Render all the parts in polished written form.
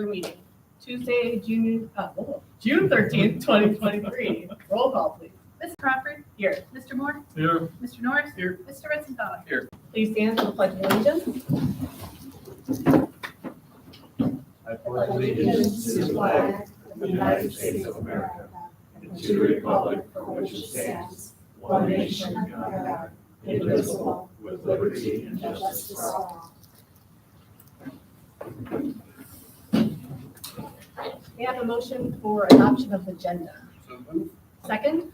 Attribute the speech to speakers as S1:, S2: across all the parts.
S1: meeting, Tuesday, June 13th, 2023. Roll call, please.
S2: Ms. Crawford?
S1: Here.
S2: Mr. Moore?
S3: Here.
S2: Mr. Norris?
S3: Here.
S2: Mr. Ritzenthaler?
S3: Here.
S1: Please stand for the Pledge of Allegiance.
S4: I pledge allegiance to the flag of the United States of America and to the republic for which it stands, one nation under God, indivisible, with liberty and justice for all.
S1: We have a motion for adoption of the agenda.
S3: So moved.
S1: Second,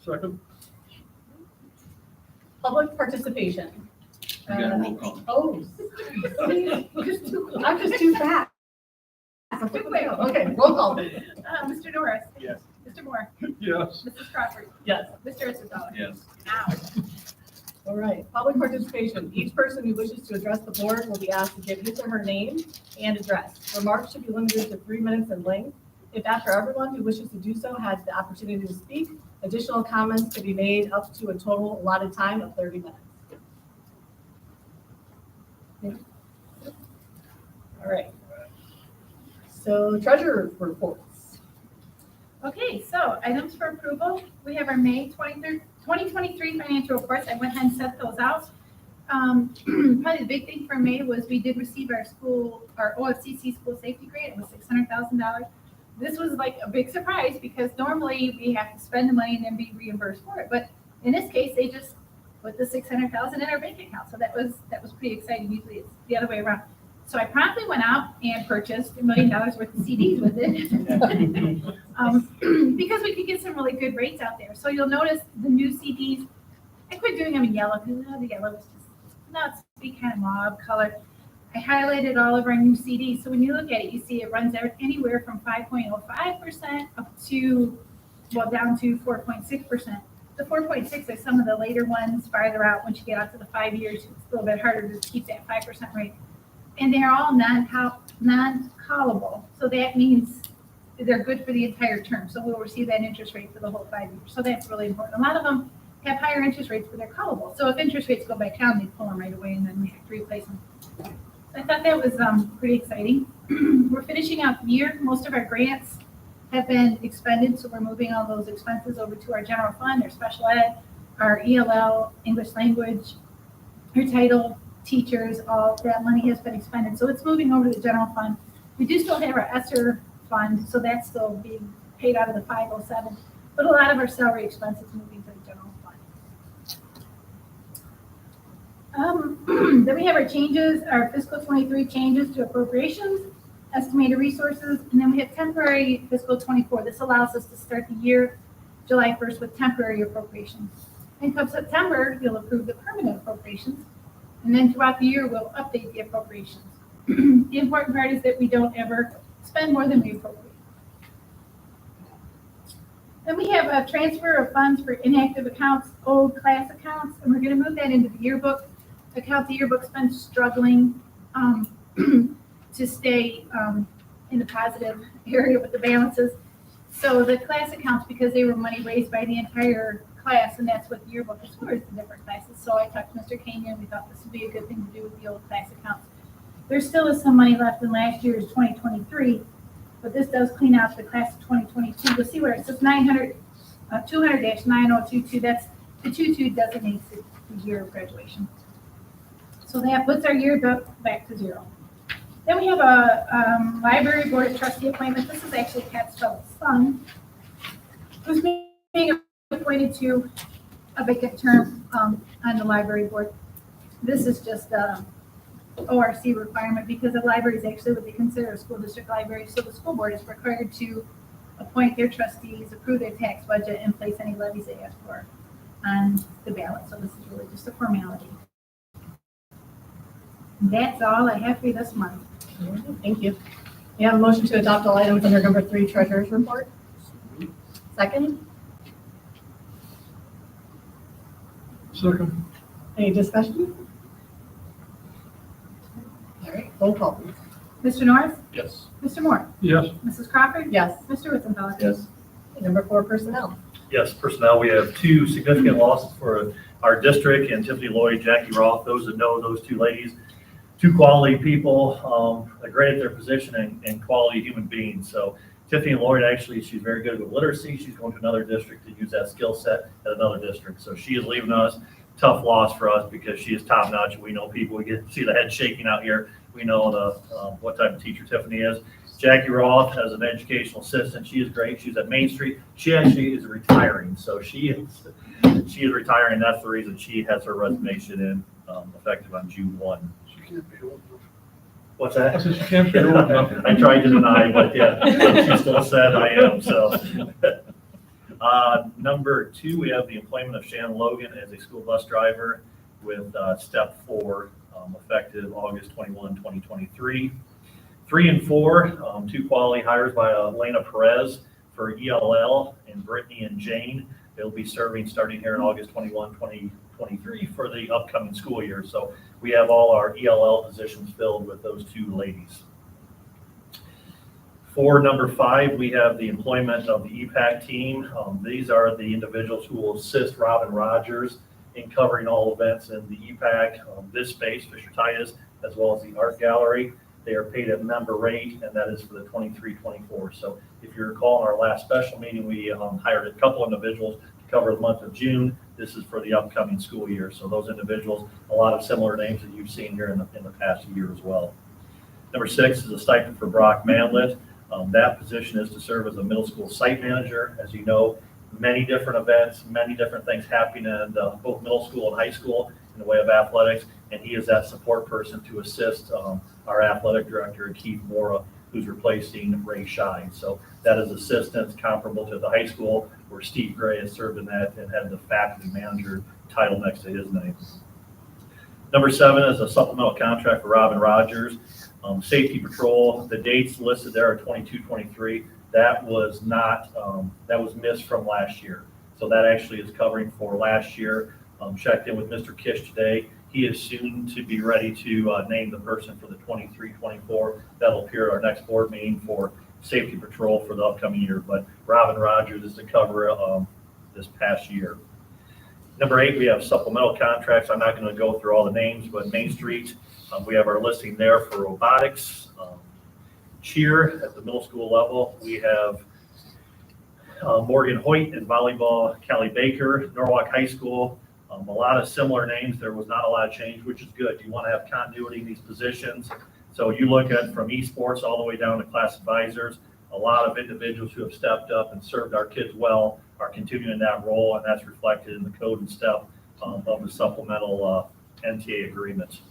S3: Second.
S1: public participation.
S3: You got a roll call.
S1: Oh. I'm just too fast. Okay, roll call, please.
S2: Mr. Norris?
S3: Yes.
S2: Mr. Moore?
S3: Yes.
S2: Mrs. Crawford?
S1: Yes.
S2: Mr. Ritzenthaler?
S3: Yes.
S2: Now,
S1: All right, public participation. Each person who wishes to address the board will be asked to give his or her name and address. Remarks should be limited to 3 minutes in length. If after everyone who wishes to do so has the opportunity to speak, additional comments can be made up to a total allotted time of 30 minutes. All right. So treasurer reports.
S2: okay, so items for approval. We have our May 23rd, 2023 financial reports. I went ahead and set those out. Probably the big thing for May was we did receive our OFCC school safety grant. It was $600,000. This was like a big surprise because normally we have to spend the money and then be reimbursed for it. But in this case, they just put the $600,000 in our bank account. So that was pretty exciting. Usually it's the other way around. So I promptly went out and purchased $1 million worth of CDs with it. Because we could get some really good rates out there. So you'll notice the new CDs, I quit doing them in yellow because the yellow was just not be kind of mauve color. I highlighted all of our new CDs. So when you look at it, you see it runs anywhere from 5.05% up to, well, down to 4.6%. The 4.6 are some of the later ones farther out. Once you get out to the 5 years, it's a little bit harder to keep that 5% rate. And they're all non-callable. So that means they're good for the entire term. So we'll receive that interest rate for the whole 5 years. So that's really important. A lot of them have higher interest rates, but they're callable. So if interest rates go back down, they pull them right away and then we have to replace them. So I thought that was pretty exciting. We're finishing out the year. Most of our grants have been expended. So we're moving all those expenses over to our general fund, our special ed, our ELL, English language, our title, teachers, all that money has been expended. So it's moving over to the general fund. We do still have our ESSER fund, so that's still being paid out of the 507. But a lot of our salary expenses moving to the general fund. Then we have our changes, our fiscal 23 changes to appropriations, estimated resources, and then we have temporary fiscal 24. This allows us to start the year July 1st with temporary appropriations. And come September, you'll approve the permanent appropriations. And then throughout the year, we'll update the appropriations. The important part is that we don't ever spend more than we appropriate. Then we have a transfer of funds for inactive accounts, old class accounts, and we're going to move that into the yearbook account. The yearbook's been struggling to stay in the positive area with the balances. So the class accounts, because they were money raised by the entire class, and that's what the yearbook is for, is the different classes. So I talked to Mr. Kenyon, we thought this would be a good thing to do with the old class accounts. There still is some money left in last year's 2023, but this does clean out the class of 2022. You'll see where it says 200-9022. That's the 22 designates the year of graduation. So that puts our yearbook back to zero. Then we have a library board of trustee appointment. This is actually Pat Stubbs' son, who's being appointed to a vacant term on the library board. This is just ORC requirement because the library is actually what they consider a school district library. So the school board is required to appoint their trustees, approve their tax budget, and place any levies they ask for on the ballot. So this is really just a formality. That's all I have for you this month.
S1: Thank you. We have a motion to adopt all items under number 3, treasurer's report. Second,
S3: Second.
S1: any discussion? All right, roll call, please.
S2: Mr. Norris?
S3: Yes.
S2: Mr. Moore?
S3: Yes.
S2: Mrs. Crawford?
S1: Yes.
S2: Mr. Ritzenthaler?
S3: Yes.
S1: Number 4, personnel.
S5: Yes, personnel, we have 2 significant losses for our district, and Tiffany Lloyd, Jackie Roth. Those that know those 2 ladies, two quality people, great at their position and quality human beings. So Tiffany Lloyd, actually, she's very good with literacy. She's going to another district to use that skill set at another district. So she is leaving us. Tough loss for us because she is top notch. We know people, we get to see the head shaking out here. We know what type of teacher Tiffany is. Jackie Roth as an educational assistant, she is great. She's at Main Street. She actually is retiring. So she is retiring. That's the reason she has her resignation in, effective on June 1.
S3: She can't be old enough.
S5: What's
S3: I
S5: that?
S3: said she can't be old enough.
S5: I tried to deny, but yeah, she still said I am, so. Number 2, we have the employment of Shannon Logan as a school bus driver with step 4, effective August 21, 2023. 3 and 4, 2 quality hires by Elena Perez for ELL and Brittany and Jane. They'll be serving starting here in August 21, 2023 for the upcoming school year. So we have all our ELL positions filled with those 2 ladies. For number 5, we have the employment of the EPAC team. These are the individuals who will assist Robin Rogers in covering all events in the EPAC, this space, Fisher Titus, as well as the art gallery. They are paid at member rate, and that is for the 23-24. So if you recall, in our last special meeting, we hired a couple individuals to cover the month of June. This is for the upcoming school year. So those individuals, a lot of similar names that you've seen here in the past year as well. Number 6 is a stipend for Brock Manlet. That position is to serve as a middle school site manager. As you know, many different events, many different things happening in both middle school and high school in the way of athletics, and he is that support person to assist our athletic director, Keith Mora, who's replacing Ray Shine. So that is assistance comparable to the high school, where Steve Gray has served in that and had the faculty manager title next to his name. Number 7 is a supplemental contract for Robin Rogers. Safety patrol, the dates listed there are 22-23. That was not, that was missed from last year. So that actually is covering for last year. Checked in with Mr. Kish today. He is soon to be ready to name the person for the 23-24. That'll appear at our next board meeting for safety patrol for the upcoming year. But Robin Rogers is to cover this past year. Number 8, we have supplemental contracts. I'm not going to go through all the names, but Main Street, we have our listing there for robotics. Cheer at the middle school level, we have Morgan Hoyt in volleyball, Callie Baker, Norwalk High School. A lot of similar names. There was not a lot of change, which is good. You want to have continuity in these positions. So you look at from esports all the way down to class advisors, a lot of individuals who have stepped up and served our kids well are continuing that role, and that's reflected in the code and step of the supplemental NTA agreement.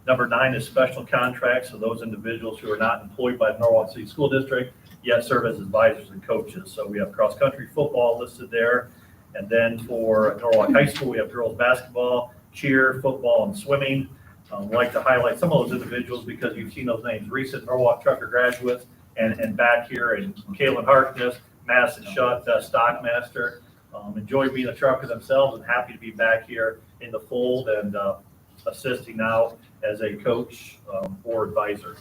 S5: Number 9 is special contracts. So those individuals who are not employed by the Norwalk City School District yet serve as advisors and coaches. So we have cross-country football listed there. And then for Norwalk High School, we have girls basketball, cheer, football, and swimming. I'd like to highlight some of those individuals because you've seen those names. Recent Norwalk Trucker graduates and back here, and Kaylin Harkness, Madison Shutt, Stockmaster. Enjoy being a trucker themselves and happy to be back here in the fold and assisting now as a coach or advisor.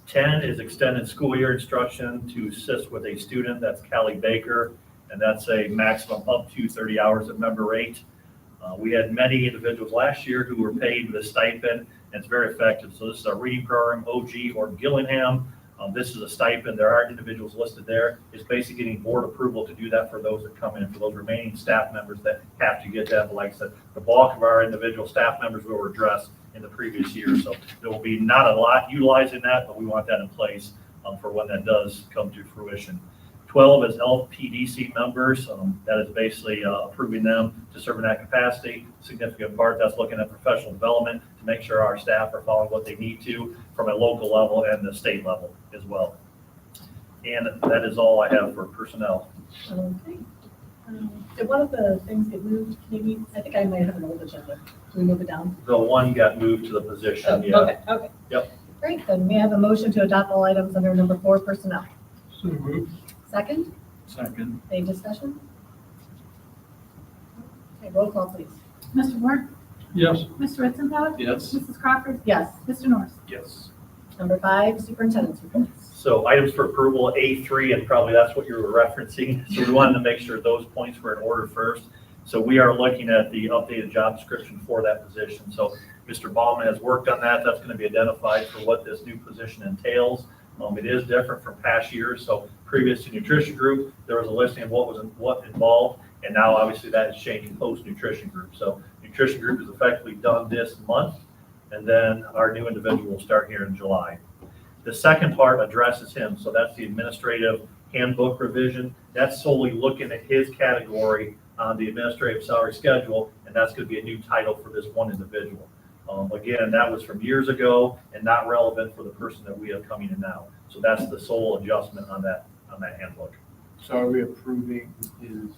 S5: 10 is extended school year instruction to assist with a student. That's Callie Baker, and that's a maximum up to 30 hours at member rate. We had many individuals last year who were paid with a stipend, and it's very effective. So this is our reading program, OG or Gillingham. This is a stipend. There are individuals listed there. It's basically getting board approval to do that for those that come in, for those remaining staff members that have to get that. But like I said, the bulk of our individual staff members were addressed in the previous year. So there will be not a lot utilizing that, but we want that in place for when that does come to fruition. 12 is LPDC members. That is basically approving them to serve in that capacity. Significant part, that's looking at professional development to make sure our staff are following what they need to from a local level and the state level as well. And that is all I have for personnel.
S1: Okay. Did one of the things get moved? Maybe, I think I might have an old agenda. Can we move it down?
S5: The one got moved to the position, yeah.
S1: Okay, okay.
S5: Yep.
S1: Great, then may I have a motion to adopt all items under number 4, personnel?
S3: So moved.
S1: Second,
S3: Second.
S1: any discussion? Okay, roll call, please.
S2: Mr. Moore?
S3: Yes.
S2: Mr. Ritzenhouse?
S3: Yes.
S2: Mrs. Crawford?
S1: Yes.
S2: Mr. Norris?
S5: Yes.
S1: Number 5, superintendent's reports.
S5: So items for approval, A3, and probably that's what you were referencing. So we wanted to make sure those points were in order first. So we are looking at the updated job description for that position. So Mr. Ballman has worked on that. That's going to be identified for what this new position entails. It is different from past years. So previous to nutrition group, there was a listing of what involved, and now obviously that is changing post nutrition group. So nutrition group is effectively done this month, and then our new individual will start here in July. The second part addresses him. So that's the administrative handbook revision. That's solely looking at his category on the administrative salary schedule, and that's going to be a new title for this one individual. Again, that was from years ago and not relevant for the person that we have coming in now. So that's the sole adjustment on that handbook.
S4: So are we approving his?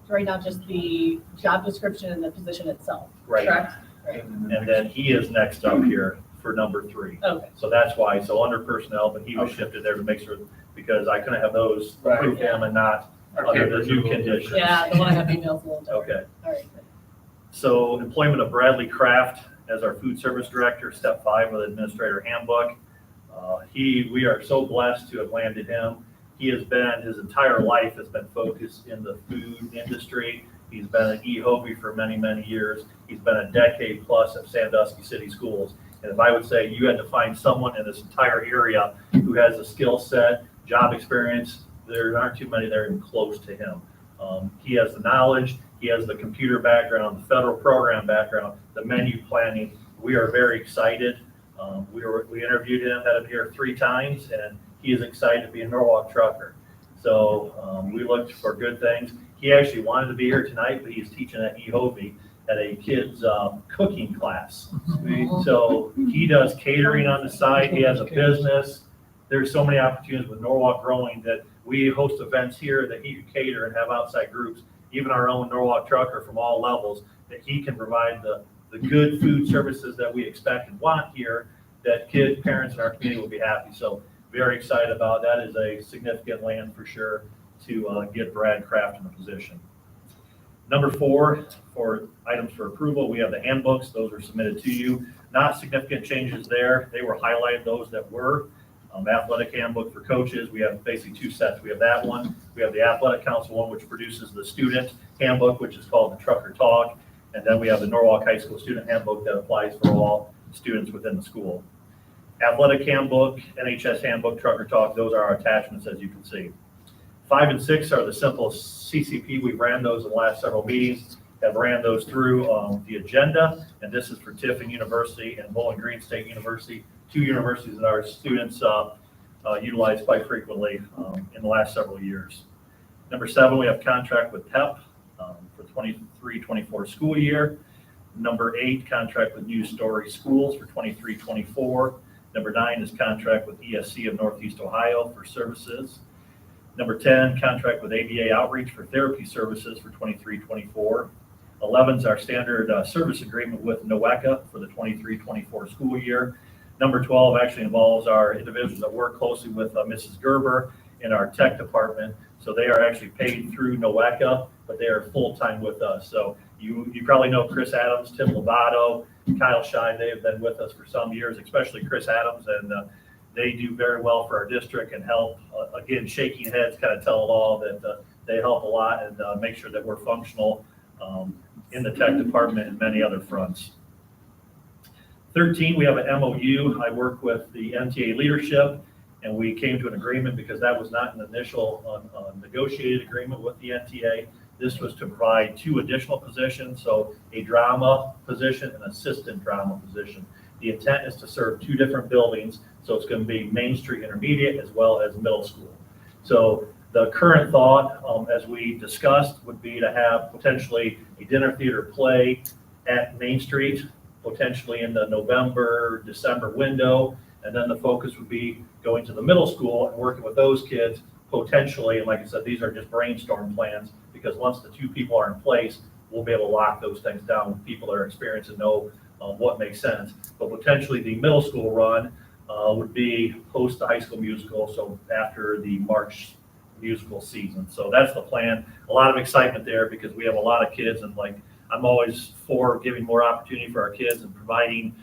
S1: So right now, just the job description and the position itself,
S5: Right.
S1: correct? Right.
S5: And then he is next up here for number 3.
S1: Okay,
S5: So that's why, so under personnel, but he was shifted there to make sure, because I couldn't have those
S4: Right.
S5: approve him and not under the new conditions.
S1: yeah, the one I have emails a little different.
S5: Okay.
S1: All right, good.
S5: So employment of Bradley Kraft as our food service director, step 5 of the administrator handbook. We are so blessed to have landed him. His entire life has been focused in the food industry. He's been at eHobie for many, many years. He's been a decade plus at Sandusky City Schools. And if I would say you had to find someone in this entire area who has a skill set, job experience, there aren't too many that are even close to him. He has the knowledge, he has the computer background, the federal program background, the menu planning. We are very excited. We interviewed him, had him here 3 times, and he is excited to be a Norwalk trucker. So we looked for good things. He actually wanted to be here tonight, but he's teaching at eHobie at a kid's cooking class. So he does catering on the side. He has a business. There's so many opportunities with Norwalk Growing that we host events here that he can cater and have outside groups, even our own Norwalk trucker from all levels, that he can provide the good food services that we expect and want here, that kids, parents, and our community will be happy. So very excited about that. Is a significant land for sure to get Brad Kraft in the position. Number 4, for items for approval, we have the handbooks. Those are submitted to you. Not significant changes there. They were highlighted, those that were. Athletic handbook for coaches, we have basically 2 sets. We have that one. We have the athletic council one, which produces the student handbook, which is called the Trucker Talk. And then we have the Norwalk High School student handbook that applies for all students within the school. Athletic handbook, NHS handbook, Trucker Talk, those are our attachments, as you can see. 5 and 6 are the simple CCP. We've ran those in the last several meetings, have ran those through the agenda, and this is for Tiffin University and Bowling Green State University, 2 universities that our students utilize quite frequently in the last several years. Number 7, we have contract with PEP for 23-24 school year. Number 8, contract with New Story Schools for 23-24. Number 9 is contract with ESC of Northeast Ohio for services. Number 10, contract with ABA Outreach for therapy services for 23-24. 11 is our standard service agreement with NOECA for the 23-24 school year. Number 12 actually involves our individuals that work closely with Mrs. Gerber in our tech department. So they are actually paid through NOECA, but they are full-time with us. So you probably know Chris Adams, Tim Lovato, Kyle Shine. They have been with us for some years, especially Chris Adams, and they do very well for our district and help. Again, shaking heads kind of tell it all that they help a lot and make sure that we're functional in the tech department and many other fronts. 13, we have an MOU. I work with the MTA leadership, and we came to an agreement because that was not an initial negotiated agreement with the MTA. This was to provide 2 additional positions, so a drama position and assistant drama position. The intent is to serve 2 different buildings, so it's going to be Main Street Intermediate as well as middle school. So the current thought, as we discussed, would be to have potentially a dinner theater play at Main Street, potentially in the November, December window, and then the focus would be going to the middle school and working with those kids potentially. And like I said, these are just brainstorm plans, because once the 2 people are in place, we'll be able to lock those things down with people that are experienced and know what makes sense. But potentially the middle school run would be post the high school musical, so after the March musical season. So that's the plan. A lot of excitement there because we have a lot of kids, and like I'm always for giving more opportunity for our kids and providing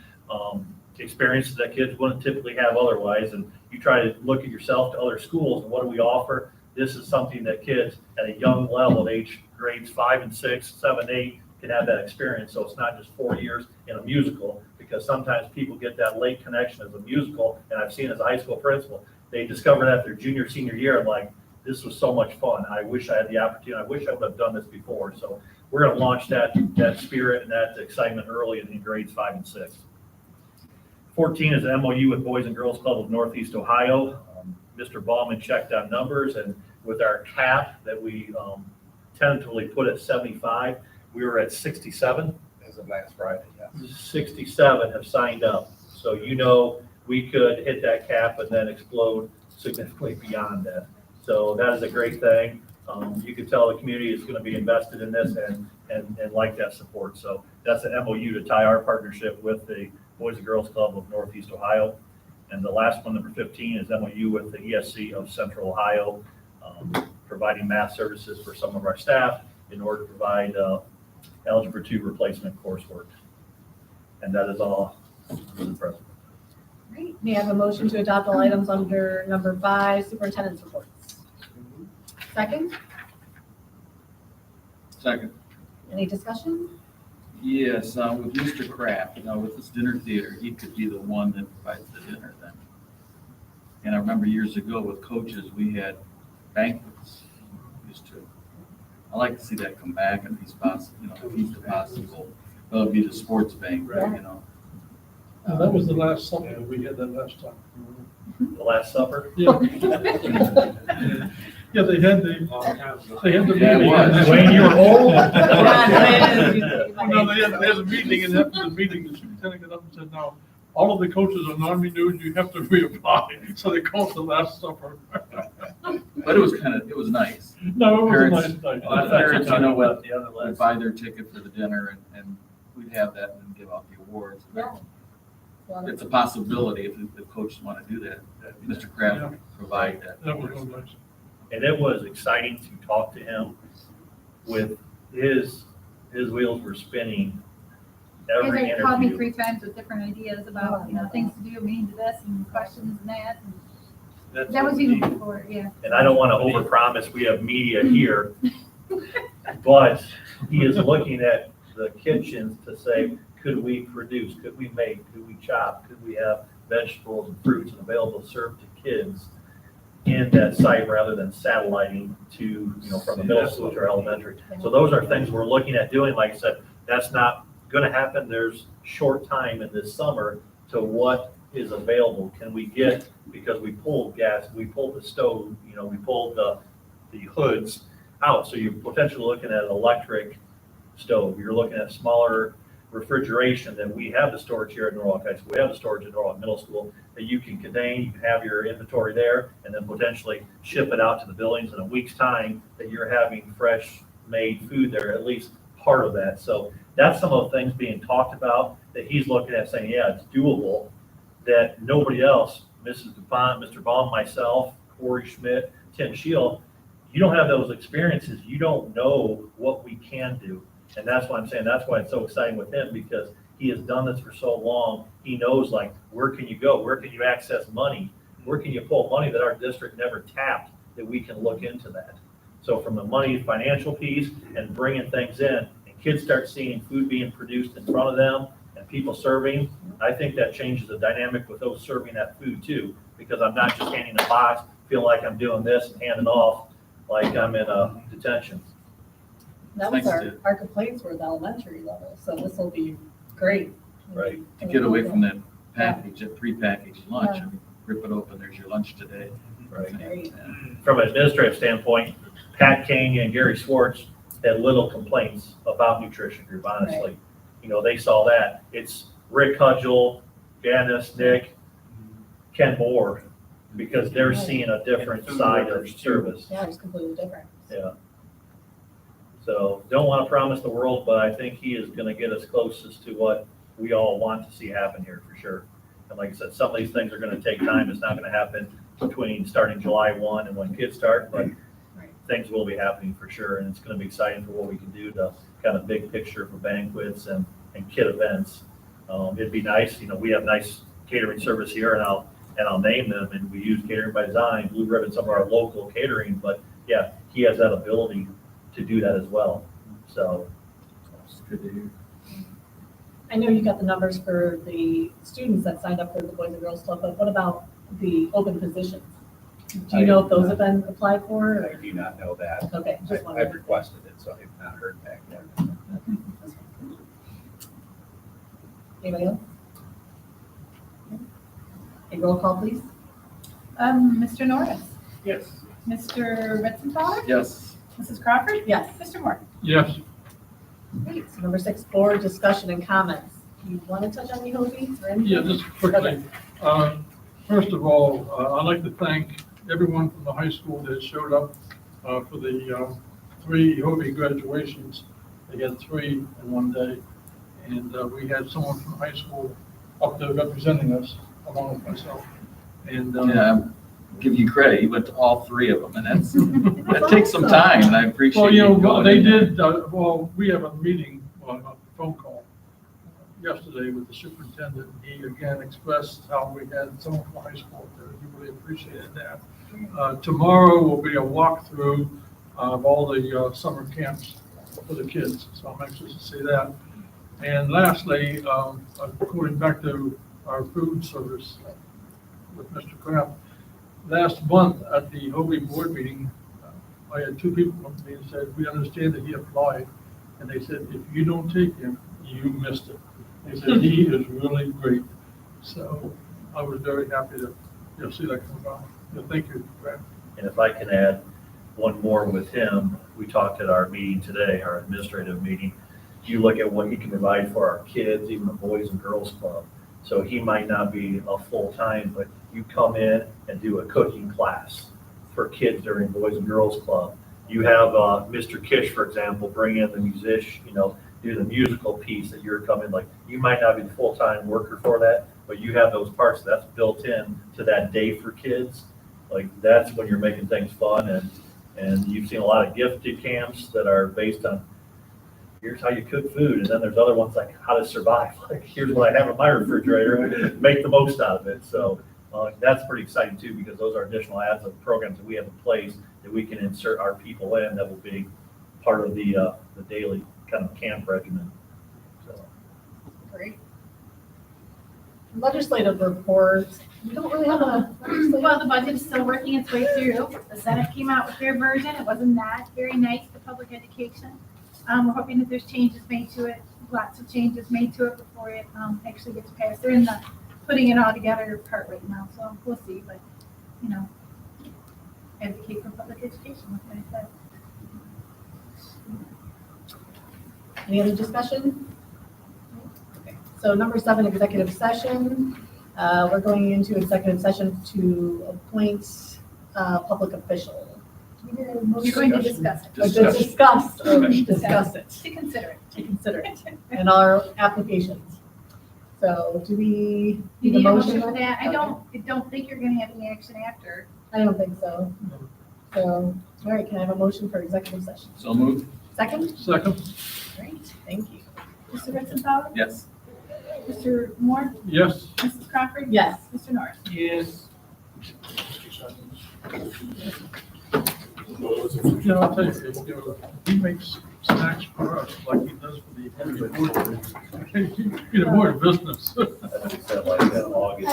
S5: experiences that kids wouldn't typically have otherwise. And you try to look at yourself to other schools and what do we offer? this is something that kids at a young level, age grades 5 and 6, 7, 8, can have that experience. So it's not just 4 years in a musical, because sometimes people get that late connection as a musical, and I've seen as a high school principal, they discover that their junior, senior year, and like, this was so much fun. I wish I had the opportunity. I wish I would have done this before. So we're going to launch that spirit and that excitement early in grades 5 and 6. 14 is an MOU with Boys and Girls Club of Northeast Ohio. Mr. Ballman checked on numbers, and with our cap that we tentatively put at 75, we were at 67.
S6: As of last Friday, yeah.
S5: 67 have signed up. So we could hit that cap and then explode significantly beyond that. So that is a great thing. You can tell the community is going to be invested in this and like that support. So that's an MOU to tie our partnership with the Boys and Girls Club of Northeast Ohio. And the last one, number 15, is MOU with the ESC of Central Ohio, providing math services for some of our staff in order to provide Algebra 2 replacement coursework. And that is all, Mr. President.
S1: Great. May I have a motion to adopt all items under number 5, superintendent's reports? Second,
S7: Second.
S1: any discussion?
S7: Yes, with Mr. Kraft, with this dinner theater, he could be the one that provides the dinner then. And I remember years ago with coaches, we had banquets. I like to see that come back if he's possible, if he's possible. That would be the sports banquet,
S3: And that was the last summer, we had that last time.
S5: The Last Supper.
S3: Yeah. Yeah, they had the meeting.
S7: Yeah, it was.
S5: Wayne, you were old.
S3: No, they had a meeting, and after the meeting, the superintendent got up and said, now, all of the coaches are non-renewed, you have to reapply. So they called it the Last Supper.
S7: But it was nice.
S3: No, it was a
S7: Parents-
S3: nice night.
S5: Well, I thought you were
S7: Parents,
S5: talking
S7: what,
S5: about the other
S7: we'd
S5: last.
S7: buy their ticket for the dinner and we'd have that and then give out the awards.
S1: Yeah.
S7: It's a possibility if the coaches want to do that. Mr. Kraft would provide that.
S3: That was real nice.
S5: And it was exciting to talk to him with his wheels were spinning every
S2: They called me
S5: interview.
S2: 3 times with different ideas about, things to do, meaning to this, and questions and that. And
S5: That's
S2: that was
S5: what
S2: even
S5: he-
S2: before, yeah.
S5: And I don't want to overpromise, we have media here, but he is looking at the kitchens to say, could we produce, could we make, could we chop, could we have vegetables and fruits and available to serve to kids in that site rather than satelliting to, from the middle school to our elementary. So those are things we're looking at doing. Like I said, that's not going to happen. There's short time in this summer to what is available. Can we get, because we pulled gas, we pulled the stove, we pulled the hoods out. So you're potentially looking at an electric stove. You're looking at smaller refrigeration that we have the storage here at Norwalk High School. We have the storage at Norwalk Middle School that you can contain, you can have your inventory there, and then potentially ship it out to the buildings in a week's time that you're having fresh made food there, at least part of that. So that's some of the things being talked about that he's looking at saying, yeah, it's doable, that nobody else, Mrs. DuPont, Mr. Baum, myself, Corey Schmidt, Tim Scheel, you don't have those experiences. You don't know what we can do. And that's why I'm saying, that's why it's so exciting with him, because he has done this for so long. He knows, like, where can you go? Where can you access money? Where can you pull money that our district never tapped, that we can look into that? So from the money, financial piece, and bringing things in, and kids start seeing food being produced in front of them and people serving, I think that changes the dynamic with those serving that food too, because I'm not just handing a box, feel like I'm doing this and handing off like I'm in a detention.
S1: That was
S7: Thanks,
S1: our complaints were at the elementary level, so this will be great.
S5: Right.
S7: To get away from that package, that prepackaged lunch, and rip it open, there's your lunch today.
S5: Right.
S1: Great.
S7: Yeah.
S5: From an administrative standpoint, Pat King and Gary Swartz had little complaints about Nutrition Group, honestly. They saw that. It's Rick Hudgel, Janice, Nick, Ken Moore, because they're seeing a different side of service.
S1: Yeah, it's completely different.
S5: Yeah. So don't want to promise the world, but I think he is going to get us closest to what we all want to see happen here for sure. And like I said, some of these things are going to take time. It's not going to happen between starting July 1 and when kids start, but things will be happening for sure. And it's going to be exciting for what we can do to kind of big picture for banquets and kid events. It'd be nice, we have nice catering service here, and I'll and I'll name them, and we use Catering by Design, Blue Ribbon, some of our local catering, but yeah, he has that ability to do that as well, so.
S7: It's good to hear.
S1: I know you got the numbers for the students that signed up for the Boys and Girls Club, but what about the open positions? Do you know if those have been applied for?
S4: I do not know that.
S1: Or- Okay, just
S4: I've
S1: wondering.
S4: requested it, so I've not heard back yet.
S1: Anybody else? A roll call, please.
S2: Mr. Norris,
S3: Yes.
S2: Mr. Ritzenthaler,
S7: Yes.
S2: Mrs. Crawford,
S1: Yes.
S2: Mr. Moore.
S3: Yes.
S1: Great. So number 6, board discussion and comments. Do you want to touch on the Hobies or anything?
S3: Yeah, just quickly. First of all, I'd like to thank everyone from the high school that showed up for the 3 Hobie graduations. They had 3 in one day. And we had someone from high school up there representing us, along with myself. And
S7: Yeah, give you credit, you went to all 3 of them, and that takes some time, and I appreciate
S3: well,
S7: you
S3: you know,
S7: going
S3: they
S7: in there.
S3: did, we have a meeting, a phone call yesterday with the superintendent. He again expressed how we had someone from high school there. He really appreciated that. Tomorrow will be a walkthrough of all the summer camps for the kids, so I'm anxious to see that. And lastly, going back to our food service with Mr. Kraft, last month at the Hobie board meeting, I had 2 people come to me and said, we understand that he applied, and they said, if you don't take him, you missed it. They said, he is really great. So I was very happy to see that come about. Thank you, Kraft.
S5: And if I can add one more with him, we talked at our meeting today, our administrative meeting. You look at what he can provide for our kids, even the Boys and Girls Club. So he might not be a full-time, but you come in and do a cooking class for kids during Boys and Girls Club. You have Mr. Kish, for example, bring in the musician, do the musical piece that you're coming, like, you might not be the full-time worker for that, but you have those parts that's built in to that day for kids. Like, that's when you're making things fun, and you've seen a lot of gifted camps that are based on, here's how you cook food, and then there's other ones like how to survive. Like, here's what I have in my refrigerator, make the most out of it. So that's pretty exciting too, because those are additional ads of programs that we have in place that we can insert our people in that will be part of the daily kind of camp regimen. So.
S1: Great. Legislative report. We don't really have a legislative.
S2: Well, the budget is still working its way through. The Senate came out with their version. It wasn't that very nice to public education. We're hoping that there's changes made to it, lots of changes made to it before it actually gets passed. They're in the putting it all together part right now, so we'll see, but, advocate for public education, what can I say?
S1: Any other discussion? Okay. So number 7, executive session. We're going into executive session to appoint public official.
S2: You're going to discuss it,
S1: Or to discuss it,
S2: to consider it.
S1: to consider it, and our applications. So do we
S2: You
S1: need a motion?
S2: for that? I
S1: Okay.
S2: don't think you're gonna have any action after.
S1: I don't think so. So, all right, can I have a motion for executive session?
S7: So moved?
S1: Second?
S3: Second?
S1: Great, thank you.
S2: Mr. Ritzenthaler?
S7: Yes.
S2: Mr. Moore?
S3: Yes.
S2: Mrs. Crawford?
S1: Yes.
S2: Mr. Norris?
S3: Yes. I'll tell you, he makes snacks for us like he does for the board. He's a board business.
S5: I think that like that August.